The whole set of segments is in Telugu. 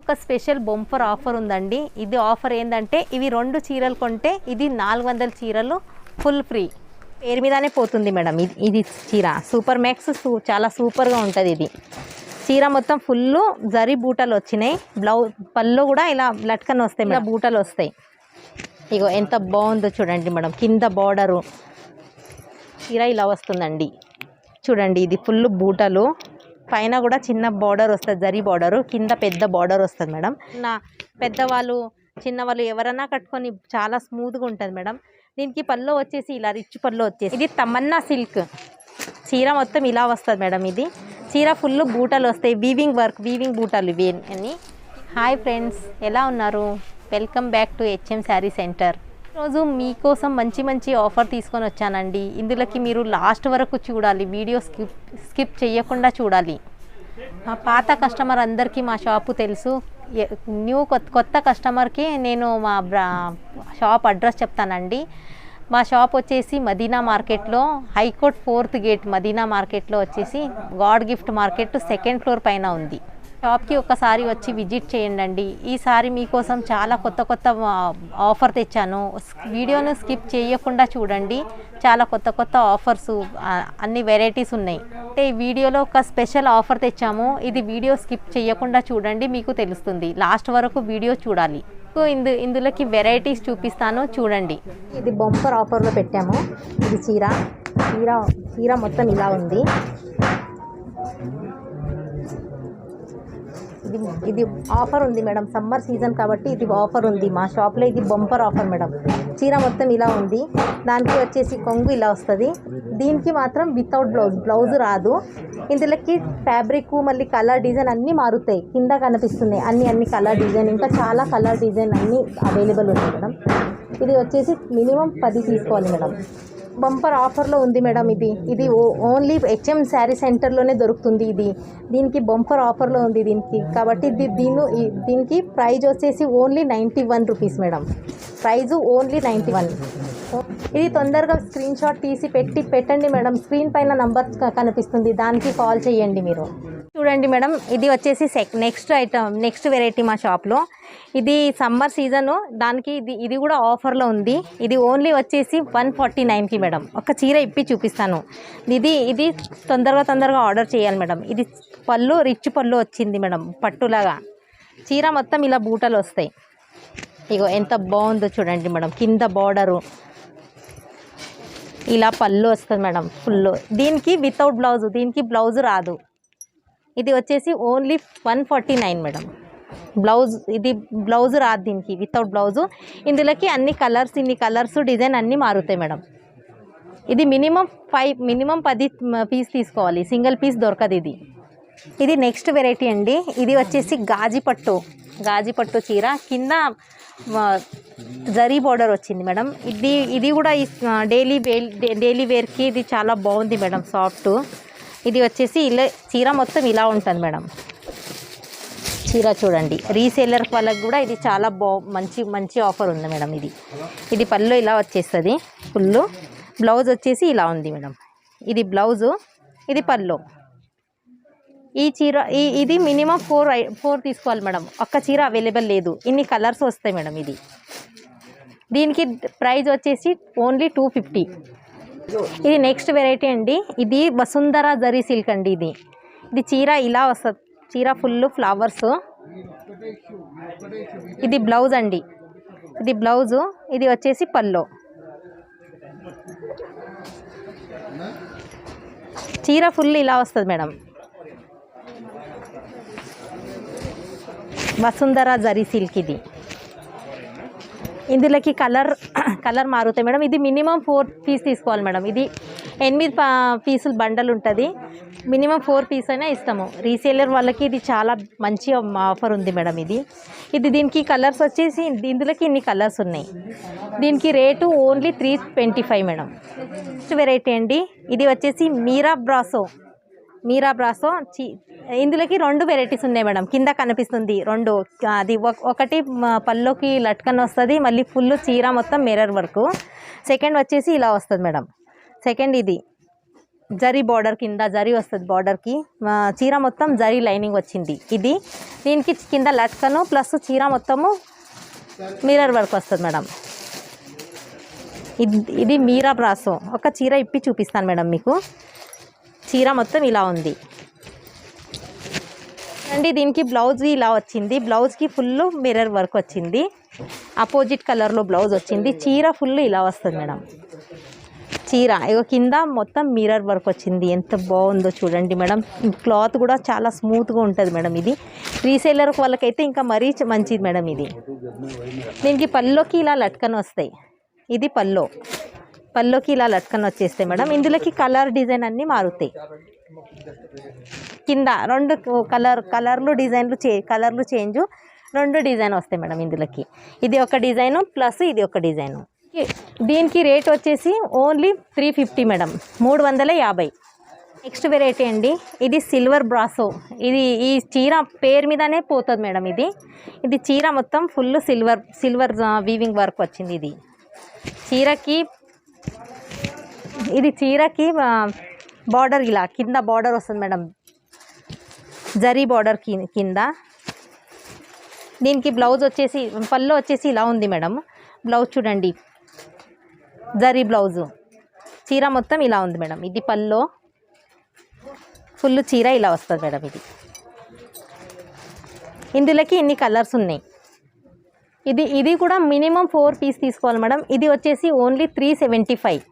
ఒక స్పెషల్ బొంపర్ ఆఫర్ ఉందండి. ఇది ఆఫర్ ఏంటంటే ఇవి 2 చీరలు కొంటే ఇది 400 చీరలు ఫుల్ ఫ్రీ. పేరు మీదనే పోతుంది మేడం. ఇది చీర సూపర్ మ్యాక్స్ చాలా సూపర్గా ఉంటుంది. ఇది చీర మొత్తం ఫుల్ జరీ బూటలు వచ్చినాయి. పళ్ళు కూడా ఇలా లట్కన్ వస్తాయి, ఇలా బూటలు వస్తాయి. ఇగో ఎంత బాగుందో చూడండి మేడం. కింద బార్డరు చీర ఇలా వస్తుందండి చూడండి. ఇది ఫుల్ బూటలు, పైన కూడా చిన్న బార్డర్ వస్తుంది, జరీ బార్డరు, కింద పెద్ద బార్డర్ వస్తుంది మేడం. నా పెద్దవాళ్ళు చిన్నవాళ్ళు ఎవరైనా కట్టుకొని చాలా స్మూత్గా ఉంటుంది మేడం. దీనికి పళ్ళు వచ్చేసి ఇలా రిచ్ పళ్ళు వచ్చేసి ఇది తమన్నా సిల్క్ చీర మొత్తం ఇలా వస్తుంది మేడం. ఇది చీర ఫుల్ బూటలు వస్తాయి, వీవింగ్ వర్క్, వీవింగ్ బూటలు ఇవి అని. హాయ్ ఫ్రెండ్స్, ఎలా ఉన్నారు? Welcome back to HM sari centre. ఈరోజు మీకోసం మంచి మంచి ఆఫర్ తీసుకొని వచ్చానండి. ఇందులోకి మీరు లాస్ట్ వరకు చూడాలి, వీడియో స్కిప్ చేయకుండా చూడాలి. మా పాత కస్టమర్ అందరికీ మా షాపు తెలుసు. కొత్త కస్టమర్కి నేను మా షాప్ అడ్రస్ చెప్తానండి. మా షాప్ వచ్చేసి మదీనా మార్కెట్లో, హైకోర్ట్ 4th గేట్ మదీనా మార్కెట్లో వచ్చేసి God gift market 2nd floor పైన ఉంది. షాప్కి ఒక్కసారి వచ్చి విజిట్ చేయండి. ఈసారి మీకోసం చాలా కొత్త ఆఫర్ తెచ్చాను. వీడియోను స్కిప్ చేయకుండా చూడండి. చాలా కొత్త ఆఫర్స్, అన్ని వెరైటీస్ ఉన్నాయి. అంటే ఈ వీడియోలో ఒక స్పెషల్ ఆఫర్ తెచ్చాము. ఇది వీడియో స్కిప్ చేయకుండా చూడండి, మీకు తెలుస్తుంది. లాస్ట్ వరకు వీడియో చూడాలి. ఇందులోకి వెరైటీస్ చూపిస్తాను, చూడండి. ఇది బంపర్ ఆఫర్లో పెట్టాము. ఇది చీర మొత్తం ఇలా ఉంది. ఇది ఆఫర్ ఉంది మేడం. సమ్మర్ సీజన్ కాబట్టి ఇది ఆఫర్ ఉంది మా షాప్లో. ఇది బంపర్ ఆఫర్ మేడం. చీర మొత్తం ఇలా ఉంది. దానికి వచ్చేసి కొంగు ఇలా వస్తుంది. దీనికి మాత్రం వితౌట్ బ్లౌజ్ రాదు. ఇందులోకి ఫ్యాబ్రిక్ మళ్ళీ కలర్ డిజైన్ అన్నీ మారుతాయి. కింద కనిపిస్తున్నాయి అన్ని కలర్ డిజైన్, ఇంకా చాలా కలర్ డిజైన్ అన్నీ అవైలబుల్ ఉన్నాయి మేడం. ఇది వచ్చేసి మినిమం 10 తీసుకోవాలి మేడం. బంపర్ ఆఫర్లో ఉంది మేడం. ఇది ఓన్లీ హెచ్ఎం శారీ సెంటర్లోనే దొరుకుతుంది. దీనికి బంపర్ ఆఫర్లో ఉంది దీనికి కాబట్టి దీనికి ప్రైజ్ వచ్చేసి only 91 rupees madam. Price only 91. ఇది తొందరగా స్క్రీన్ షాట్ తీసి పెట్టండి మేడం. స్క్రీన్ పైన నంబర్ కనిపిస్తుంది, దానికి కాల్ చేయండి మీరు. చూడండి మేడం, ఇది వచ్చేసి నెక్స్ట్ వెరైటీ మా షాప్లో. ఇది సమ్మర్ సీజను, దానికి ఇది కూడా ఆఫర్లో ఉంది. ఇది ఓన్లీ వచ్చేసి 149కి మేడం. ఒక చీర ఇప్పి చూపిస్తాను. ఇది తొందరగా ఆర్డర్ చేయాలి మేడం. ఇది పళ్ళు రిచ్ పళ్ళు వచ్చింది మేడం, పట్టులాగా. చీర మొత్తం ఇలా బూటలు వస్తాయి. ఇగో ఎంత బాగుందో చూడండి మేడం. కింద బార్డరు ఇలా పళ్ళు వస్తుంది మేడం ఫుల్. దీనికి వితౌట్ బ్లౌజ్, దీనికి బ్లౌజ్ రాదు. ఇది వచ్చేసి ఓన్లీ 149 మేడం. ఇది బ్లౌజ్ రాదు దీనికి, వితౌట్ బ్లౌజు. ఇందులోకి అన్ని కలర్స్ డిజైన్ అన్నీ మారుతాయి మేడం. ఇది మినిమం 10 పీస్ తీసుకోవాలి, సింగిల్ పీస్ దొరకదు. ఇది నెక్స్ట్ వెరైటీ అండి. ఇది వచ్చేసి గాజీ పట్టు చీర, కింద జరీ బార్డర్ వచ్చింది మేడం. ఇది కూడా డైలీ వేర్కి ఇది చాలా బాగుంది మేడం, సాఫ్ట్. ఇది వచ్చేసి చీర మొత్తం ఇలా ఉంటుంది మేడం. చీర చూడండి, రీసేలర్ వాళ్ళకి కూడా ఇది చాలా మంచి ఆఫర్ ఉంది మేడం. ఇది పళ్ళు ఇలా వచ్చేస్తుంది ఫుల్. బ్లౌజ్ వచ్చేసి ఇలా ఉంది మేడం. ఇది బ్లౌజు, ఇది పళ్ళు. ఈ చీర ఇది మినిమం 4 తీసుకోవాలి మేడం. ఒక్క చీర అవైలబుల్ లేదు, ఇన్ని కలర్స్ వస్తాయి మేడం. దీనికి ప్రైస్ వచ్చేసి ఓన్లీ 250. ఇది నెక్స్ట్ వెరైటీ అండి. ఇది వసుంధర జరీ సిల్క్ అండి. ఇది చీర ఇలా వస్తుంది. చీర ఫుల్ ఫ్లవర్స్. ఇది బ్లౌజ్ అండి. ఇది బ్లౌజు, ఇది వచ్చేసి పళ్ళు. చీర ఫుల్ ఇలా వస్తుంది మేడం. వసుంధర జరీ సిల్క్. ఇందులోకి కలర్ మారుతాయి మేడం. ఇది మినిమం 4 పీస్ తీసుకోవాలి మేడం. ఇది 8 పీసులు బండల్ ఉంటుంది. మినిమం 4 పీస్ అయినా ఇస్తాము. రీసేలర్ వాళ్ళకి ఇది చాలా మంచి ఆఫర్ ఉంది మేడం. దీనికి కలర్స్ వచ్చేసి ఇందులోకి ఇన్ని కలర్స్ ఉన్నాయి. దీనికి rate only 325 madam. Next variety అండి. ఇది వచ్చేసి మీరా బ్రాసో. ఇందులోకి 2 వెరైటీస్ ఉన్నాయి మేడం. కింద కనిపిస్తుంది 2. అది ఒకటి పళ్ళుకి లట్కన్ వస్తుంది, మళ్ళీ ఫుల్ చీర మొత్తం మిర్రర్ వర్క్. సెకండ్ వచ్చేసి ఇలా వస్తుంది మేడం. సెకండ్ జరీ బార్డర్ కింద జరీ వస్తుంది బార్డర్కి. చీర మొత్తం జరీ లైనింగ్ వచ్చింది. ఇది దీనికి కింద లట్కను ప్లస్ చీర మొత్తము మిర్రర్ వర్క్ వస్తుంది మేడం. ఇది మీరా బ్రాసో. ఒక చీర ఇప్పి చూపిస్తాను మేడం మీకు. చీర మొత్తం ఇలా ఉంది అండి. దీనికి బ్లౌజ్ ఇలా వచ్చింది. బ్లౌజ్కి ఫుల్ మిర్రర్ వర్క్ వచ్చింది. అపోజిట్ కలర్లో బ్లౌజ్ వచ్చింది. చీర ఫుల్ ఇలా వస్తుంది మేడం. చీర ఇగో కింద మొత్తం మిర్రర్ వర్క్ వచ్చింది. ఎంత బాగుందో చూడండి మేడం. క్లాత్ కూడా చాలా స్మూత్గా ఉంటుంది మేడం. ఇది రీసేలర్ వాళ్ళకైతే ఇంకా మరీ మంచిది మేడం. ఇది దీనికి పల్లోకి ఇలా లట్కన్ వస్తాయి. ఇది పల్లోకి ఇలా లట్కన్ వచ్చేస్తాయి మేడం. ఇందులోకి కలర్ డిజైన్ అన్నీ మారుతాయి. కింద రెండు కలర్లు చేంజ్ 2 డిజైన్ వస్తాయి మేడం ఇందులోకి. ఇది ఒక డిజైను ప్లస్ ఇది ఒక డిజైను. దీనికి రేట్ వచ్చేసి ఓన్లీ 350 మేడం, 350. నెక్స్ట్ వెరైటీ అండి. ఇది సిల్వర్ బ్రాసో. ఈ చీర పేరు మీదనే పోతుంది మేడం. ఇది చీర మొత్తం ఫుల్ సిల్వర్ వీవింగ్ వర్క్ వచ్చింది. ఇది చీరకి బార్డర్ ఇలా కింద బార్డర్ వస్తుంది మేడం. జరీ బార్డర్ కింద. దీనికి బ్లౌజ్ వచ్చేసి పళ్ళు వచ్చేసి ఇలా ఉంది మేడం. బ్లౌజ్ చూడండి, జరీ బ్లౌజు. చీర మొత్తం ఇలా ఉంది మేడం. ఇది పళ్ళు, ఫుల్ చీర ఇలా వస్తుంది మేడం. ఇందులోకి ఇన్ని కలర్స్ ఉన్నాయి. ఇది కూడా మినిమం 4 పీస్ తీసుకోవాలి మేడం. ఇది వచ్చేసి ఓన్లీ 375.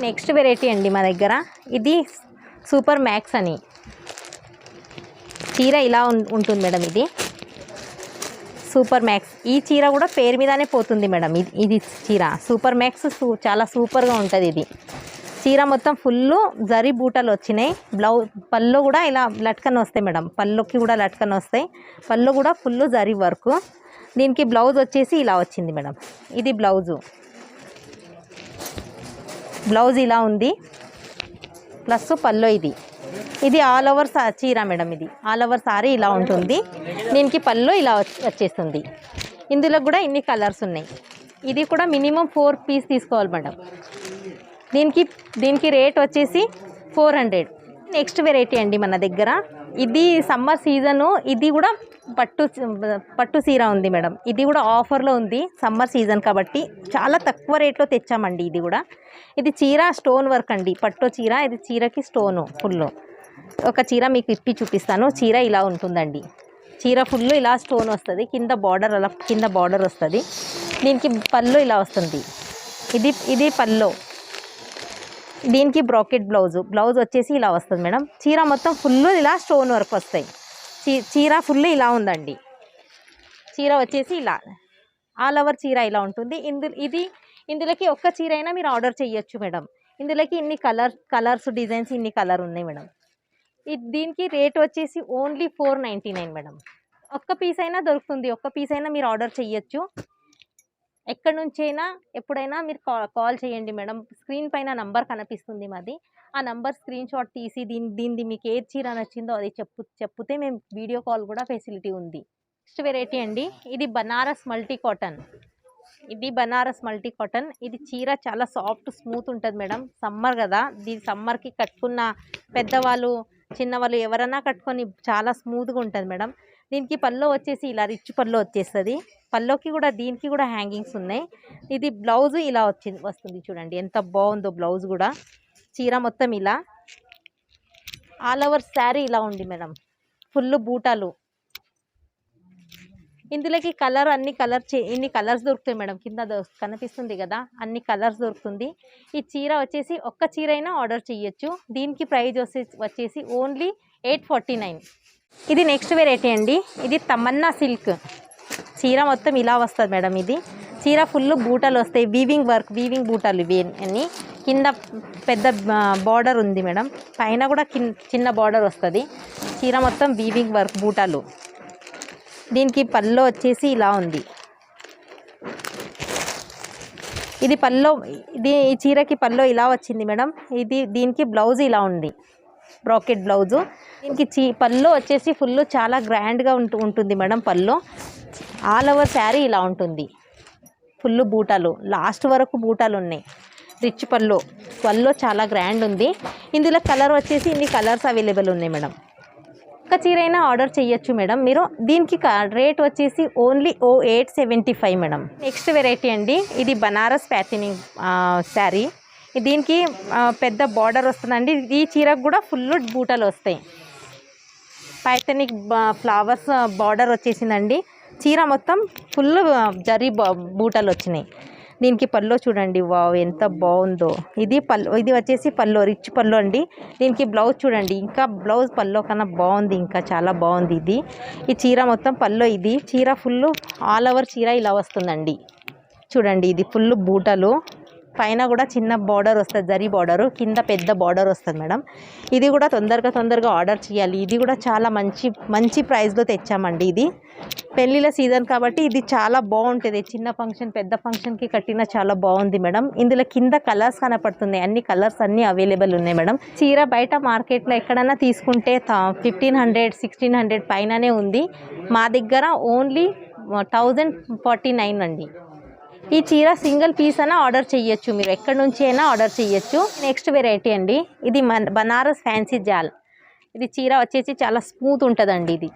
నెక్స్ట్ వెరైటీ అండి మా దగ్గర. ఇది సూపర్ మ్యాక్స్ అని. చీర ఇలా ఉంటుంది మేడం. ఇది సూపర్ మ్యాక్స్. ఈ చీర కూడా పేరు మీదనే పోతుంది మేడం. ఇది చీర సూపర్ మ్యాక్స్. చాలా సూపర్గా ఉంటుంది. ఇది చీర మొత్తం ఫుల్ జరీ బూటలు వచ్చినాయి. పళ్ళు కూడా ఇలా లట్కన్ వస్తాయి మేడం. పళ్ళుకి కూడా లట్కన్ వస్తాయి. పళ్ళు కూడా ఫుల్ జరీ వర్క్. దీనికి బ్లౌజ్ వచ్చేసి ఇలా వచ్చింది మేడం. ఇది బ్లౌజ్ ఇలా ఉంది ప్లస్ పళ్ళు. ఇది ఆల్ ఓవర్ చీర మేడం. ఇది ఆల్ ఓవర్ సారీ ఇలా ఉంటుంది. దీనికి పళ్ళు ఇలా వచ్చేస్తుంది. ఇందులో కూడా ఇన్ని కలర్స్ ఉన్నాయి. ఇది కూడా మినిమం 4 పీస్ తీసుకోవాలి మేడం. దీనికి రేట్ వచ్చేసి 400. నెక్స్ట్ వెరైటీ అండి మన దగ్గర. ఇది సమ్మర్ సీజను. ఇది కూడా పట్టు చీర ఉంది మేడం. ఇది కూడా ఆఫర్లో ఉంది సమ్మర్ సీజన్ కాబట్టి. చాలా తక్కువ రేట్లో తెచ్చామండి. ఇది చీర స్టోన్ వర్క్ అండి. పట్టు చీర. ఇది చీరకి స్టోను ఫుల్. ఒక చీర మీకు ఇప్పి చూపిస్తాను. చీర ఇలా ఉంటుందండి. చీర ఫుల్ ఇలా స్టోన్ వస్తుంది. కింద బార్డర్ వస్తుంది. దీనికి పళ్ళు ఇలా వస్తుంది. ఇది పళ్ళు. దీనికి బ్రాకెట్ బ్లౌజ్ వచ్చేసి ఇలా వస్తుంది మేడం. చీర మొత్తం ఫుల్ ఇలా స్టోన్ వర్క్ వస్తాయి. చీర ఫుల్ ఇలా ఉందండి. చీర వచ్చేసి ఇలా ఆల్ ఓవర్ చీర ఇలా ఉంటుంది. ఇందులోకి ఒక్క చీర అయినా మీరు ఆర్డర్ చేయొచ్చు మేడం. ఇందులోకి ఇన్ని కలర్స్ డిజైన్స్ ఇన్ని కలర్ ఉన్నాయి మేడం. దీనికి రేట్ వచ్చేసి ఓన్లీ 499 మేడం. ఒక్క పీస్ అయినా దొరుకుతుంది. ఒక్క పీస్ అయినా మీరు ఆర్డర్ చేయొచ్చు. ఎక్కడి నుంచి అయినా ఎప్పుడైనా మీరు కాల్ చేయండి మేడం. స్క్రీన్ పైన నంబర్ కనిపిస్తుంది మాది. ఆ నంబర్ స్క్రీన్ షాట్ తీసి దీనిది మీకు ఏ చీర నచ్చిందో అది చెప్తే మేము వీడియో కాల్ కూడా ఫెసిలిటీ ఉంది. నెక్స్ట్ వెరైటీ అండి. ఇది బనారస్ మల్టీ కాటన్. ఇది చీర చాలా సాఫ్ట్ స్మూత్ ఉంటుంది మేడం. సమ్మర్ కదా, దీని సమ్మర్కి కట్టుకున్న పెద్దవాళ్ళు చిన్నవాళ్ళు ఎవరైనా కట్టుకొని చాలా స్మూత్గా ఉంటుంది మేడం. దీనికి పళ్ళు వచ్చేసి ఇలా రిచ్ పళ్ళు వచ్చేస్తుంది. పళ్ళుకి కూడా దీనికి కూడా హ్యాంగింగ్స్ ఉన్నాయి. ఇది బ్లౌజ్ ఇలా వస్తుంది చూడండి ఎంత బాగుందో బ్లౌజ్ కూడా. చీర మొత్తం ఇలా ఆల్ ఓవర్ శారీ ఇలా ఉంది మేడం. ఫుల్ బూటాలు. ఇందులోకి ఇన్ని కలర్స్ దొరుకుతాయి మేడం. కింద కనిపిస్తుంది కదా, అన్ని కలర్స్ దొరుకుతుంది. ఈ చీర వచ్చేసి ఒక్క చీర అయినా ఆర్డర్ చేయొచ్చు. దీనికి ప్రైస్ వచ్చేసి ఓన్లీ 849. ఇది నెక్స్ట్ వెరైటీ అండి. ఇది తమన్నా సిల్క్. చీర మొత్తం ఇలా వస్తుంది మేడం. ఇది చీర ఫుల్ బూటలు వస్తాయి. వీవింగ్ బూటాలు ఇవి అన్నీ. కింద పెద్ద బార్డర్ ఉంది మేడం. పైన కూడా చిన్న బార్డర్ వస్తుంది. చీర మొత్తం వీవింగ్ వర్క్ బూటాలు. దీనికి పళ్ళు వచ్చేసి ఇలా ఉంది. ఈ చీరకి పళ్ళు ఇలా వచ్చింది మేడం. దీనికి బ్లౌజ్ ఇలా ఉంది, బ్రాకెట్ బ్లౌజు. దీనికి పళ్ళు వచ్చేసి ఫుల్ చాలా గ్రాండ్గా ఉంటుంది మేడం. పళ్ళు ఆల్ ఓవర్ శారీ ఇలా ఉంటుంది. ఫుల్ బూటాలు, లాస్ట్ వరకు బూటాలు ఉన్నాయి. రిచ్ పళ్ళు. పల్లో చాలా గ్రాండ్ ఉంది. ఇందులో కలర్ వచ్చేసి ఇన్ని కలర్స్ అవైలబుల్ ఉన్నాయి మేడం. ఒక చీర అయినా ఆర్డర్ చేయొచ్చు మేడం మీరు. దీనికి రేట్ వచ్చేసి ఓన్లీ 875 మేడం. నెక్స్ట్ వెరైటీ అండి, ఇది బనారస్ ప్యాటర్నింగ్ శారీ. దీనికి పెద్ద బార్డర్ వస్తుందండి. ఈ చీరకు కూడా ఫుల్ బూటలు వస్తాయి. ప్యాటర్నింగ్ ఫ్లవర్స్ బార్డర్ వచ్చేసిందండి. చీర మొత్తం ఫుల్ జరీ బూటలు వచ్చినాయి. దీనికి పల్లో చూడండి, వావ్ ఎంత బాగుందో. ఇది వచ్చేసి పల్లో, రిచ్ పల్లో అండి. దీనికి బ్లౌజ్ చూడండి, ఇంకా బ్లౌజ్ పల్లో కన్నా బాగుంది, ఇంకా చాలా బాగుంది. ఈ చీర మొత్తం పల్లో. ఇది చీర ఫుల్ ఆల్ ఓవర్ చీర ఇలా వస్తుందండి. చూడండి, ఇది ఫుల్ బూటలు, పైన కూడా చిన్న బార్డర్ వస్తుంది, జరీ బార్డరు, కింద పెద్ద బార్డర్ వస్తుంది మేడం. ఇది కూడా తొందరగా ఆర్డర్ చేయాలి. ఇది కూడా చాలా మంచి ప్రైస్లో తెచ్చామండి. ఇది పెళ్ళిళ్ళ సీజన్ కాబట్టి ఇది చాలా బాగుంటుంది. చిన్న ఫంక్షన్ పెద్ద ఫంక్షన్కి కట్టిన చాలా బాగుంది మేడం. ఇందులో కింద కలర్స్ కనపడుతున్నాయి, అన్ని కలర్స్ అన్నీ అవైలబుల్ ఉన్నాయి మేడం. చీర బయట మార్కెట్లో ఎక్కడన్నా తీసుకుంటే 1500-1600 పైననే ఉంది. మా దగ్గర ఓన్లీ 1049 అండి. ఈ చీర సింగిల్ పీస్ అయినా ఆర్డర్ చేయొచ్చు, మీరు ఎక్కడి నుంచి అయినా ఆర్డర్ చేయొచ్చు. నెక్స్ట్ వెరైటీ అండి, ఇది బనారస్ ఫ్యాన్సీ జాల్. ఇది చీర వచ్చేసి చాలా స్మూత్ ఉంటుందండి. ఇది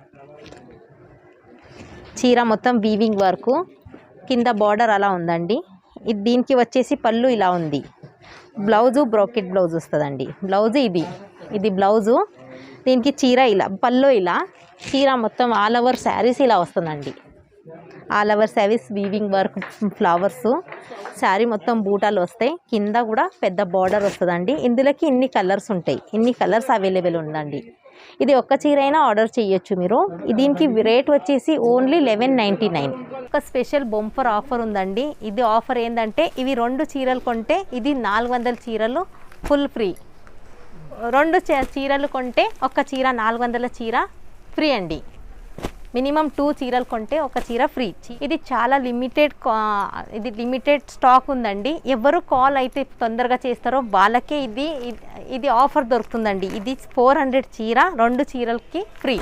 చీర మొత్తం వీవింగ్ వర్క్, కింద బార్డర్ అలా ఉందండి. దీనికి వచ్చేసి పళ్ళు ఇలా ఉంది. బ్లౌజు బ్రోకెట్ బ్లౌజ్ వస్తుందండి. బ్లౌజు ఇది బ్లౌజు. దీనికి చీర ఇలా, పళ్ళు ఇలా, చీర మొత్తం ఆల్ ఓవర్ శారీస్ ఇలా వస్తుందండి. All over saris weaving work flowers, sari మొత్తం బూటాలు వస్తాయి. కింద కూడా పెద్ద బార్డర్ వస్తుందండి. ఇందులోకి ఇన్ని కలర్స్ ఉంటాయి, ఇన్ని కలర్స్ అవైలబుల్ ఉందండి. ఇది ఒక్క చీర అయినా ఆర్డర్ చేయొచ్చు మీరు. దీనికి రేట్ వచ్చేసి ఓన్లీ 1199. ఒక స్పెషల్ బొంపర్ ఆఫర్ ఉందండి. ఇది ఆఫర్ ఏంటంటే, ఇవి 2 చీరలు కొంటే ఇది 400 చీరలు ఫుల్ ఫ్రీ. 2 చీరలు కొంటే ఒక చీర 400 చీర ఫ్రీ అండి. మినిమం 2 చీరలు కొంటే ఒక చీర ఫ్రీ. ఇది చాలా లిమిటెడ్ స్టాక్ ఉందండి. ఎవరు కాల్ అయితే తొందరగా చేస్తారో వాళ్ళకే ఇది ఆఫర్ దొరుకుతుందండి. ఇది 400 చీర 2 చీరలకి ఫ్రీ.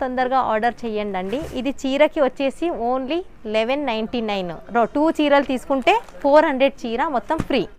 తొందరగా ఆర్డర్ చేయండి. ఇది చీరకి వచ్చేసి ఓన్లీ 1199. 2 చీరలు తీసుకుంటే 400 చీర మొత్తం ఫ్రీ.